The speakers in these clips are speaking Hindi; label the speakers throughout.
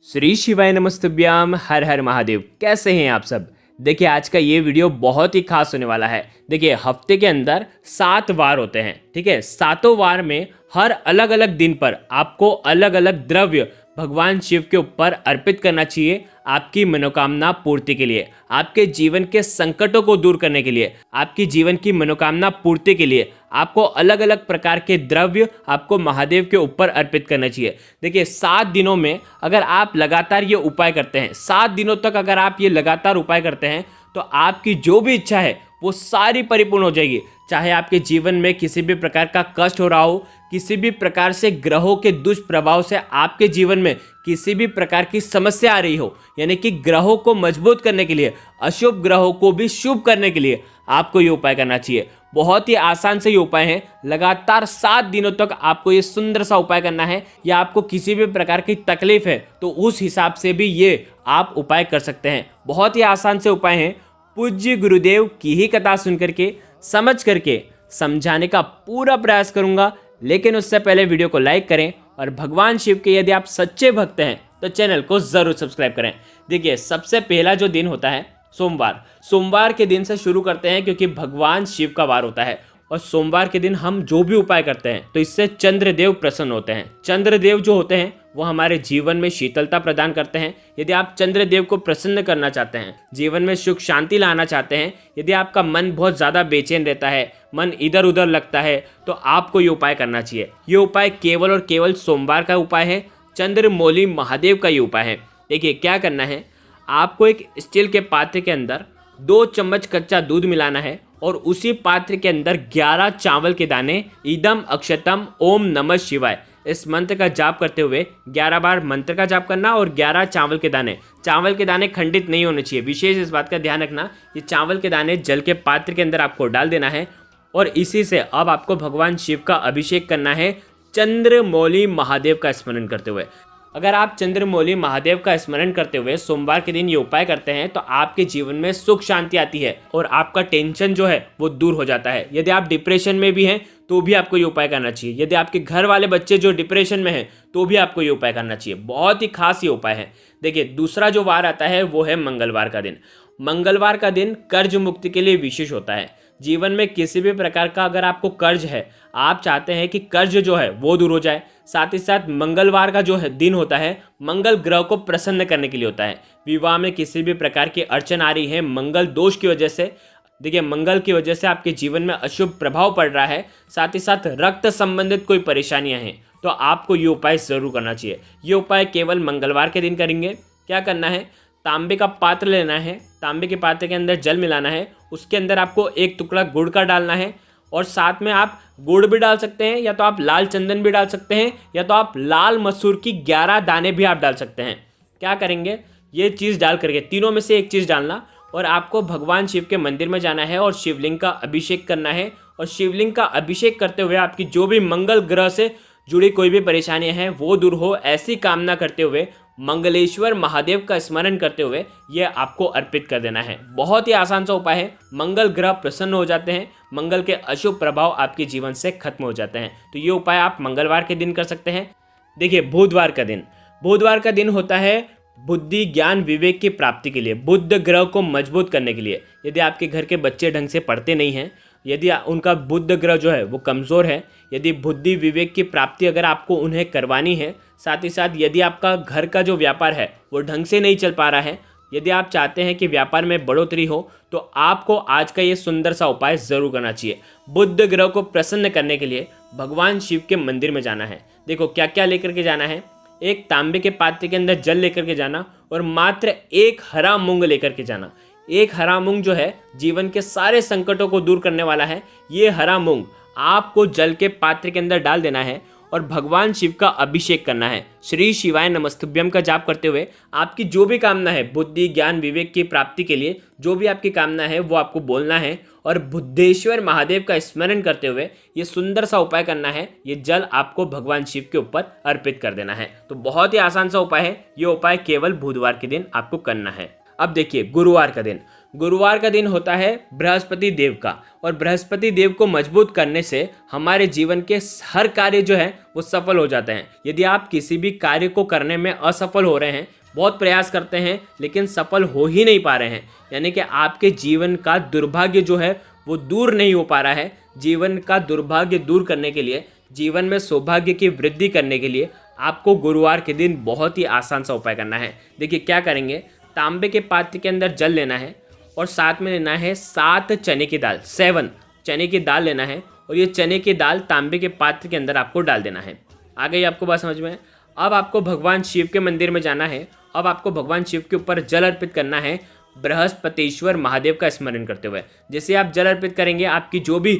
Speaker 1: श्री शिवाय नमस्तुभ्याम। हर हर महादेव। कैसे हैं आप सब। देखिए आज का ये वीडियो बहुत ही खास होने वाला है। देखिए हफ्ते के अंदर 7 वार होते हैं, ठीक है। 7 वार में हर अलग अलग दिन पर आपको अलग अलग द्रव्य भगवान शिव के ऊपर अर्पित करना चाहिए, आपकी मनोकामना पूर्ति के लिए, आपके जीवन के संकटों को दूर करने के लिए, आपकी जीवन की मनोकामना पूर्ति के लिए आपको अलग अलग प्रकार के द्रव्य आपको महादेव के ऊपर अर्पित करना चाहिए। देखिए 7 दिनों में अगर आप लगातार ये उपाय करते हैं, 7 दिनों तक अगर आप ये लगातार उपाय करते हैं तो आपकी जो भी इच्छा है वो सारी परिपूर्ण हो जाएगी। चाहे आपके जीवन में किसी भी प्रकार का कष्ट हो रहा हो, किसी भी प्रकार से ग्रहों के दुष्प्रभाव से आपके जीवन में किसी भी प्रकार की समस्या आ रही हो, यानी कि ग्रहों को मजबूत करने के लिए, अशुभ ग्रहों को भी शुभ करने के लिए आपको ये उपाय करना चाहिए। बहुत ही आसान से ये उपाय है। लगातार 7 दिनों तक आपको ये सुंदर सा उपाय करना है। या आपको किसी भी प्रकार की तकलीफ है तो उस हिसाब से भी ये आप उपाय कर सकते हैं। बहुत ही आसान से उपाय हैं। पूज्य गुरुदेव की ही कथा सुन करके समझ करके समझाने का पूरा प्रयास करूंगा, लेकिन उससे पहले वीडियो को लाइक करें और भगवान शिव के यदि आप सच्चे भक्त हैं तो चैनल को जरूर सब्सक्राइब करें। देखिए सबसे पहला जो दिन होता है सोमवार के दिन से शुरू करते हैं, क्योंकि भगवान शिव का वार होता है और सोमवार के दिन हम जो भी उपाय करते हैं तो इससे चंद्रदेव प्रसन्न होते हैं। चंद्रदेव जो होते हैं वो हमारे जीवन में शीतलता प्रदान करते हैं। यदि आप चंद्रदेव को प्रसन्न करना चाहते हैं, जीवन में सुख शांति लाना चाहते हैं, यदि आपका मन बहुत ज़्यादा बेचैन रहता है, मन इधर उधर लगता है, तो आपको ये उपाय करना चाहिए। ये उपाय केवल और केवल सोमवार का उपाय है। चंद्रमौली महादेव का ये उपाय है। देखिए क्या करना है, आपको एक स्टील के पात्र के अंदर 2 चम्मच कच्चा दूध मिलाना है और उसी पात्र के अंदर 11 चावल के दाने, इदम अक्षतम ओम नमः शिवाय, इस मंत्र का जाप करते हुए 11 बार मंत्र का जाप करना और 11 चावल के दाने खंडित नहीं होने चाहिए। विशेष इस बात का ध्यान रखना, ये चावल के दाने जल के पात्र के अंदर आपको डाल देना है और इसी से अब आपको भगवान शिव का अभिषेक करना है चंद्रमौली महादेव का स्मरण करते हुए। अगर आप चंद्रमौली महादेव का स्मरण करते हुए सोमवार के दिन ये उपाय करते हैं तो आपके जीवन में सुख शांति आती है और आपका टेंशन जो है वो दूर हो जाता है। यदि आप डिप्रेशन में भी हैं तो भी आपको ये उपाय करना चाहिए। यदि आपके घर वाले बच्चे जो डिप्रेशन में हैं तो भी आपको ये उपाय करना चाहिए। बहुत ही खास ये उपाय है। देखिए दूसरा जो वार आता है वो है मंगलवार का दिन। मंगलवार का दिन कर्ज मुक्ति के लिए विशेष होता है। जीवन में किसी भी प्रकार का अगर आपको कर्ज है, आप चाहते हैं कि कर्ज जो है वो दूर हो जाए, साथ ही साथ मंगलवार का जो है दिन होता है मंगल ग्रह को प्रसन्न करने के लिए होता है। विवाह में किसी भी प्रकार की अड़चन आ रही है मंगल दोष की वजह से, देखिए मंगल की वजह से आपके जीवन में अशुभ प्रभाव पड़ रहा है, साथ ही साथ रक्त संबंधित कोई परेशानियां हैं, तो आपको ये उपाय जरूर करना चाहिए। ये उपाय केवल मंगलवार के दिन करेंगे। क्या करना है, तांबे का पात्र लेना है, तांबे के पात्र के अंदर जल मिलाना है, उसके अंदर आपको 1 टुकड़ा गुड़ का डालना है और साथ में आप गुड़ भी डाल सकते हैं, या तो आप लाल चंदन भी डाल सकते हैं, या तो आप लाल मसूर की 11 दाने भी आप डाल सकते हैं। क्या करेंगे, ये चीज़ डाल करके तीनों में से एक चीज़ डालना और आपको भगवान शिव के मंदिर में जाना है और शिवलिंग का अभिषेक करना है। और शिवलिंग का अभिषेक करते हुए आपकी जो भी मंगल ग्रह से जुड़ी कोई भी परेशानियां हैं वो दूर हो, ऐसी कामना करते हुए मंगलेश्वर महादेव का स्मरण करते हुए ये आपको अर्पित कर देना है। बहुत ही आसान सा उपाय है। मंगल ग्रह प्रसन्न हो जाते हैं, मंगल के अशुभ प्रभाव आपके जीवन से खत्म हो जाते हैं। तो ये उपाय आप मंगलवार के दिन कर सकते हैं। देखिए बुधवार का दिन होता है बुद्धि ज्ञान विवेक की प्राप्ति के लिए, बुध ग्रह को मजबूत करने के लिए। यदि आपके घर के बच्चे ढंग से पढ़ते नहीं हैं, यदि उनका बुध ग्रह जो है वो कमज़ोर है, यदि बुद्धि विवेक की प्राप्ति अगर आपको उन्हें करवानी है, साथ ही साथ यदि आपका घर का जो व्यापार है वो ढंग से नहीं चल पा रहा है, यदि आप चाहते हैं कि व्यापार में बढ़ोतरी हो, तो आपको आज का ये सुंदर सा उपाय ज़रूर करना चाहिए। बुध ग्रह को प्रसन्न करने के लिए भगवान शिव के मंदिर में जाना है। देखो क्या क्या लेकर के जाना है, एक तांबे के पात्र के अंदर जल लेकर के जाना और मात्र 1 हरा मूंग लेकर के जाना। 1 हरा मूंग जो है जीवन के सारे संकटों को दूर करने वाला है। ये हरा मूंग आपको जल के पात्र के अंदर डाल देना है और भगवान शिव का अभिषेक करना है। श्री शिवाय नमस्तुभ्यम का जाप करते हुए आपकी जो भी कामना है बुद्धि ज्ञान विवेक की प्राप्ति के लिए, जो भी आपकी कामना है वो आपको बोलना है और बुद्धेश्वर महादेव का स्मरण करते हुए ये सुंदर सा उपाय करना है। ये जल आपको भगवान शिव के ऊपर अर्पित कर देना है। तो बहुत ही आसान सा उपाय है। ये उपाय केवल बुधवार के दिन आपको करना है। अब देखिए गुरुवार का दिन। गुरुवार का दिन होता है बृहस्पति देव का, और बृहस्पति देव को मजबूत करने से हमारे जीवन के हर कार्य जो है वो सफल हो जाते हैं। यदि आप किसी भी कार्य को करने में असफल हो रहे हैं, बहुत प्रयास करते हैं लेकिन सफल हो ही नहीं पा रहे हैं, यानी कि आपके जीवन का दुर्भाग्य जो है वो दूर नहीं हो पा रहा है। जीवन का दुर्भाग्य दूर करने के लिए, जीवन में सौभाग्य की वृद्धि करने के लिए आपको गुरुवार के दिन बहुत ही आसान सा उपाय करना है। देखिए क्या करेंगे, तांबे के पात्र के अंदर जल लेना है और साथ में लेना है 7 चने की दाल, 7 चने की दाल लेना है, और ये चने की दाल तांबे के पात्र के अंदर आपको डाल देना है। आ गई आपको बात समझ में? अब आपको भगवान शिव के मंदिर में जाना है। अब आपको भगवान शिव के ऊपर जल अर्पित करना है, बृहस्पतिश्वर महादेव का स्मरण करते हुए। जैसे आप जल अर्पित करेंगे, आपकी जो भी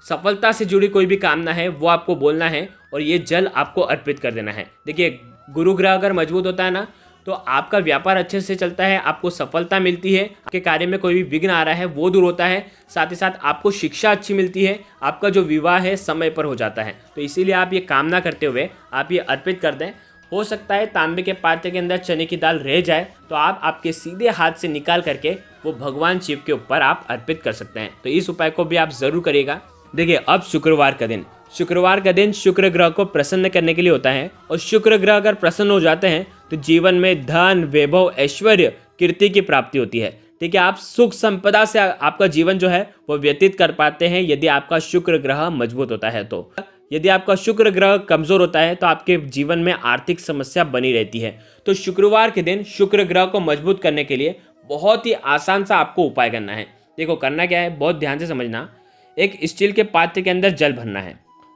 Speaker 1: सफलता से जुड़ी कोई भी कामना है वो आपको बोलना है और ये जल आपको अर्पित कर देना है। देखिए गुरु ग्रह अगर मजबूत होता है ना, तो आपका व्यापार अच्छे से चलता है, आपको सफलता मिलती है, आपके कार्य में कोई भी विघ्न आ रहा है वो दूर होता है, साथ ही साथ आपको शिक्षा अच्छी मिलती है, आपका जो विवाह है समय पर हो जाता है। तो इसीलिए आप ये कामना करते हुए आप ये अर्पित कर दें। हो सकता है तांबे के पात्र के अंदर चने की दाल रह जाए, तो आप आपके सीधे हाथ से निकाल करके वो भगवान शिव के ऊपर आप अर्पित कर सकते हैं। तो इस उपाय को भी आप ज़रूर करिएगा। देखिए अब शुक्रवार का दिन, शुक्रवार का दिन शुक्र ग्रह को प्रसन्न करने के लिए होता है, और शुक्र ग्रह अगर प्रसन्न हो जाते हैं तो जीवन में धन, वैभव, ऐश्वर्य, कीर्ति की प्राप्ति होती है। ठीक है, आप सुख संपदा से आपका जीवन जो है वो व्यतीत कर पाते हैं यदि आपका शुक्र ग्रह मजबूत होता है। तो यदि आपका शुक्र ग्रह कमजोर होता है तो आपके जीवन में आर्थिक समस्या बनी रहती है। तो शुक्रवार के दिन शुक्र ग्रह को मजबूत करने के लिए बहुत ही आसान सा आपको उपाय करना है। देखो करना क्या है, बहुत ध्यान से समझना। एक स्टील के पात्र के अंदर जल भरना है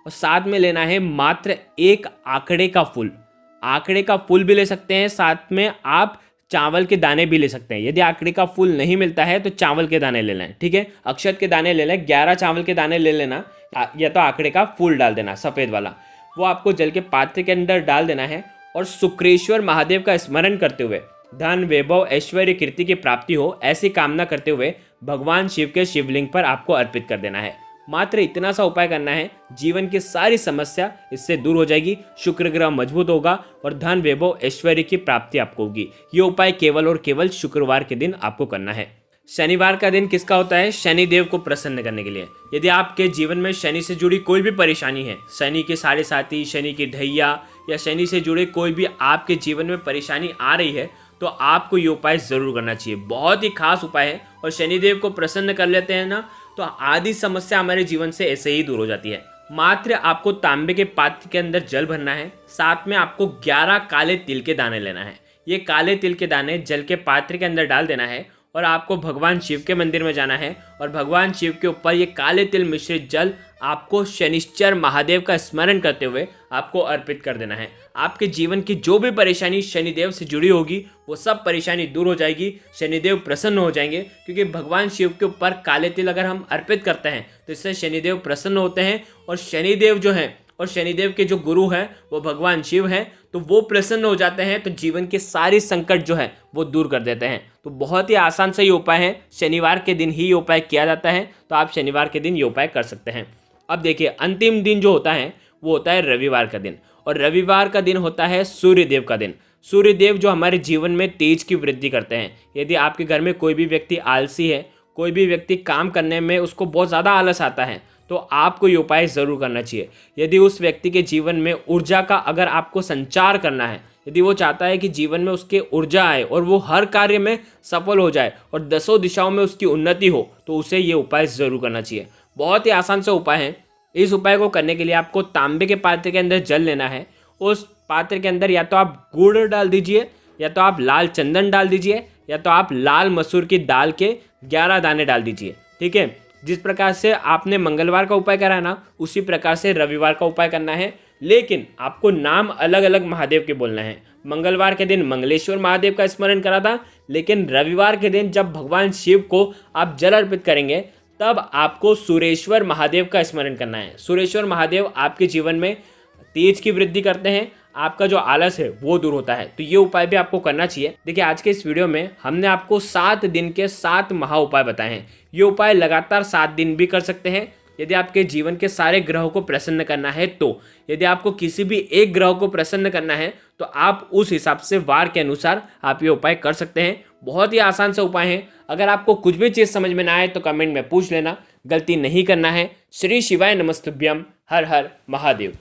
Speaker 1: और साथ में लेना है मात्र एक आंकड़े का फूल। आंकड़े का फूल भी ले सकते हैं, साथ में आप चावल के दाने भी ले सकते हैं। यदि आंकड़े का फूल नहीं मिलता है तो चावल के दाने ले लें। ठीक है, अक्षत के दाने ले लें, 11 चावल के दाने ले लेना, या तो आंकड़े का फूल डाल देना सफ़ेद वाला। वो आपको जल के पात्र के अंदर डाल देना है और शुक्रेश्वर महादेव का स्मरण करते हुए धन, वैभव, ऐश्वर्य, कीर्ति की प्राप्ति हो ऐसी कामना करते हुए भगवान शिव के शिवलिंग पर आपको अर्पित कर देना है। मात्र इतना सा उपाय करना है, जीवन की सारी समस्या इससे दूर हो जाएगी, शुक्र ग्रह मजबूत होगा और धन, वैभव, ऐश्वर्य की प्राप्ति आपको होगी। ये उपाय केवल और केवल शुक्रवार के दिन आपको करना है। शनिवार का दिन किसका होता है? शनि देव को प्रसन्न करने के लिए। यदि आपके जीवन में शनि से जुड़ी कोई भी परेशानी है, शनि के साढ़े साथी, शनि की ढैया या शनि से जुड़े कोई भी आपके जीवन में परेशानी आ रही है, तो आपको ये उपाय जरूर करना चाहिए। बहुत ही खास उपाय है और शनिदेव को प्रसन्न कर लेते हैं ना, तो आधी समस्या हमारे जीवन से ऐसे ही दूर हो जाती है। मात्र आपको तांबे के पात्र के अंदर जल भरना है, साथ में आपको 11 काले तिल के दाने लेना है। ये काले तिल के दाने जल के पात्र के अंदर डाल देना है और आपको भगवान शिव के मंदिर में जाना है और भगवान शिव के ऊपर ये काले तिल मिश्रित जल आपको शनिश्चर महादेव का स्मरण करते हुए आपको अर्पित कर देना है। आपके जीवन की जो भी परेशानी शनिदेव से जुड़ी होगी वो सब परेशानी दूर हो जाएगी, शनिदेव प्रसन्न हो जाएंगे, क्योंकि भगवान शिव के ऊपर काले तिल अगर हम अर्पित करते हैं तो इससे शनिदेव प्रसन्न होते हैं, और शनिदेव जो हैं और शनिदेव के जो गुरु हैं वो भगवान शिव हैं, तो वो प्रसन्न हो जाते हैं, तो जीवन के सारी संकट जो है वो दूर कर देते हैं। तो बहुत ही आसान सा ये उपाय है, शनिवार के दिन ही ये उपाय किया जाता है, तो आप शनिवार के दिन ये उपाय कर सकते हैं। अब देखिए अंतिम दिन जो होता है वो होता है रविवार का दिन, और रविवार का दिन होता है सूर्यदेव का दिन। सूर्यदेव जो हमारे जीवन में तेज की वृद्धि करते हैं। यदि आपके घर में कोई भी व्यक्ति आलसी है, कोई भी व्यक्ति काम करने में उसको बहुत ज़्यादा आलस आता है, तो आपको ये उपाय ज़रूर करना चाहिए। यदि उस व्यक्ति के जीवन में ऊर्जा का अगर आपको संचार करना है, यदि वो चाहता है कि जीवन में उसके ऊर्जा आए और वो हर कार्य में सफल हो जाए और 10 दिशाओं में उसकी उन्नति हो, तो उसे ये उपाय ज़रूर करना चाहिए। बहुत ही आसान सा उपाय है। इस उपाय को करने के लिए आपको तांबे के पात्र के अंदर जल लेना है। उस पात्र के अंदर या तो आप गुड़ डाल दीजिए, या तो आप लाल चंदन डाल दीजिए, या तो आप लाल मसूर की दाल के 11 दाने डाल दीजिए। ठीक है, जिस प्रकार से आपने मंगलवार का उपाय करा ना, उसी प्रकार से रविवार का उपाय करना है, लेकिन आपको नाम अलग अलग महादेव के बोलना है। मंगलवार के दिन मंगलेश्वर महादेव का स्मरण करा था, लेकिन रविवार के दिन जब भगवान शिव को आप जल अर्पित करेंगे तब आपको सुरेश्वर महादेव का स्मरण करना है। सुरेश्वर महादेव आपके जीवन में तेज की वृद्धि करते हैं, आपका जो आलस है वो दूर होता है, तो ये उपाय भी आपको करना चाहिए। देखिए आज के इस वीडियो में हमने आपको 7 दिन के 7 महा उपाय बताए हैं। ये उपाय लगातार 7 दिन भी कर सकते हैं यदि आपके जीवन के सारे ग्रहों को प्रसन्न करना है। तो यदि आपको किसी भी एक ग्रह को प्रसन्न करना है तो आप उस हिसाब से वार के अनुसार आप ये उपाय कर सकते हैं। बहुत ही आसान से उपाय हैं। अगर आपको कुछ भी चीज़ समझ में ना आए तो कमेंट में पूछ लेना, गलती नहीं करना है। श्री शिवाय नमस्तुभ्यम। हर हर महादेव।